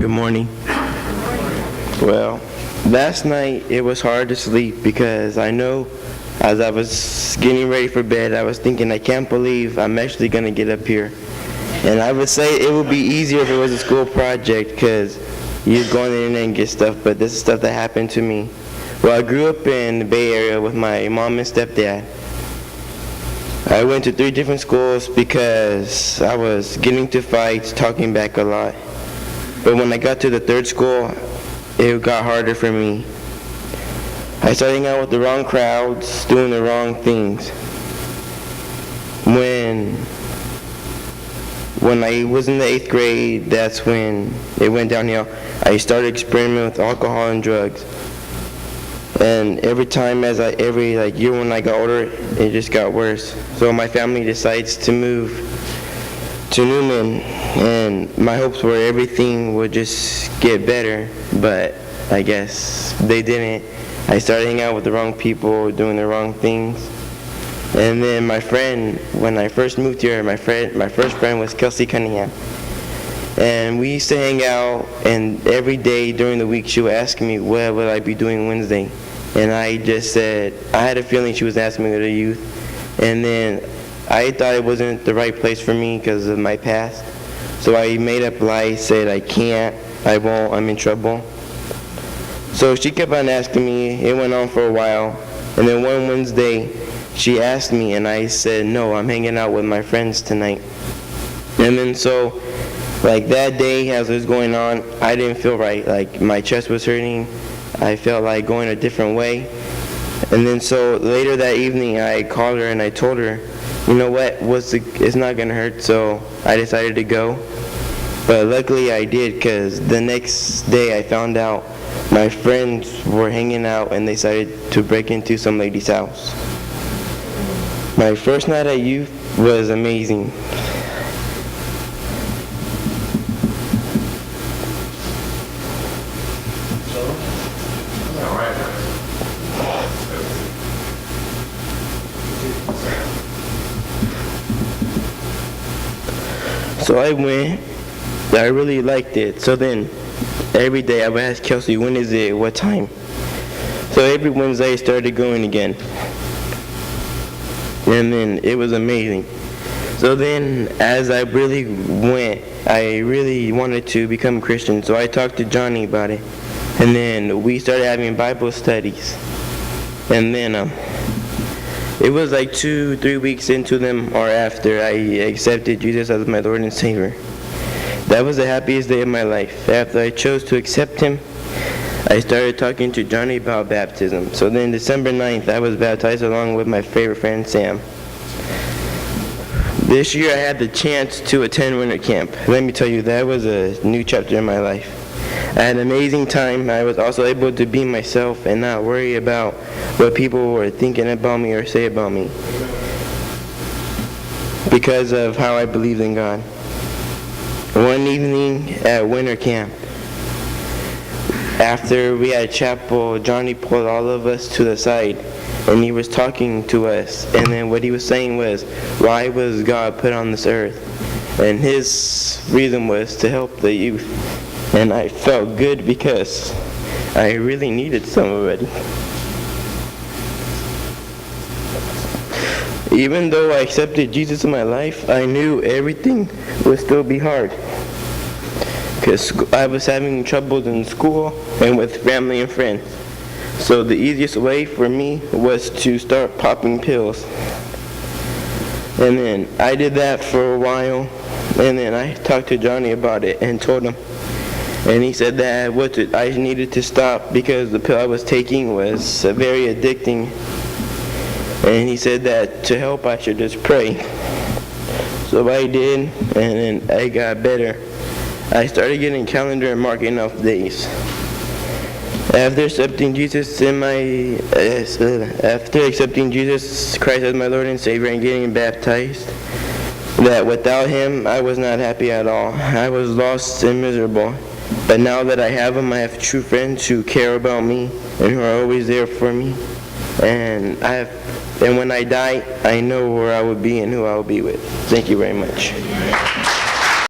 Good morning. Well, last night it was hard to sleep because I know as I was getting ready for bed, I was thinking, I can't believe I'm actually going to get up here. And I would say it would be easier if it was a school project because you'd go on the internet and get stuff, but this is stuff that happened to me. Well, I grew up in the Bay Area with my mom and stepdad. I went to 3 different schools because I was getting into fights, talking back a lot. But when I got to the 3rd school, it got harder for me. I started hanging out with the wrong crowds, doing the wrong things. When I was in the 8th grade, that's when it went downhill. I started experimenting with alcohol and drugs. And every year when I got older, it just got worse. So my family decides to move to Newman, and my hopes were everything would just get better, but I guess they didn't. I started hanging out with the wrong people, doing the wrong things. And then my friend, when I first moved here, my first friend was Kelsey Cunningham. And we used to hang out, and every day during the week she would ask me what would I be doing Wednesday. And I just said, I had a feeling she was asking me to go to youth. And then I thought it wasn't the right place for me because of my past. So I made up lies, said I can't, I won't, I'm in trouble. So she kept on asking me. It went on for a while. And then one Wednesday, she asked me, and I said, no, I'm hanging out with my friends tonight. And then so, like that day, as it was going on, I didn't feel right. Like my chest was hurting. I felt like going a different way. And then so later that evening, I called her and I told her, you know what, it's not going to hurt, so I decided to go. But luckily I did, because the next day I found out my friends were hanging out and they decided to break into some lady's house. My first night at youth was amazing. So I went. I really liked it. So then every day I would ask Kelsey, when is it? What time? So every Wednesday I started going again. And then it was amazing. So then as I really went, I really wanted to become a Christian. So I talked to Johnny about it. And then we started having Bible studies. And then it was like 2-3 weeks into them or after I accepted Jesus as my Lord and Savior. That was the happiest day of my life. After I chose to accept Him, I started talking to Johnny about baptism. So then December 9th, I was baptized along with my favorite friend, Sam. This year I had the chance to attend winter camp. Let me tell you, that was a new chapter in my life. I had an amazing time. I was also able to be myself and not worry about what people were thinking about me or say about me because of how I believed in God. One evening at winter camp, after we had chapel, Johnny pulled all of us to the side and he was talking to us, and then what he was saying was, why was God put on this earth? And his reason was to help the youth. And I felt good because I really needed somebody. Even though I accepted Jesus in my life, I knew everything would still be hard. Because I was having troubles in school and with family and friends. So the easiest way for me was to start popping pills. And then I did that for a while. And then I talked to Johnny about it and told him. And he said that I needed to stop because the pill I was taking was very addicting. And he said that to help I should just pray. So I did, and then I got better. I started getting a calendar and marking off days. After accepting Jesus Christ as my Lord and Savior and getting baptized, that without Him I was not happy at all. I was lost and miserable. But now that I have Him, I have true friends who care about me and who are always there for me. And when I die, I know where I would be and who I will be with. Thank you very much.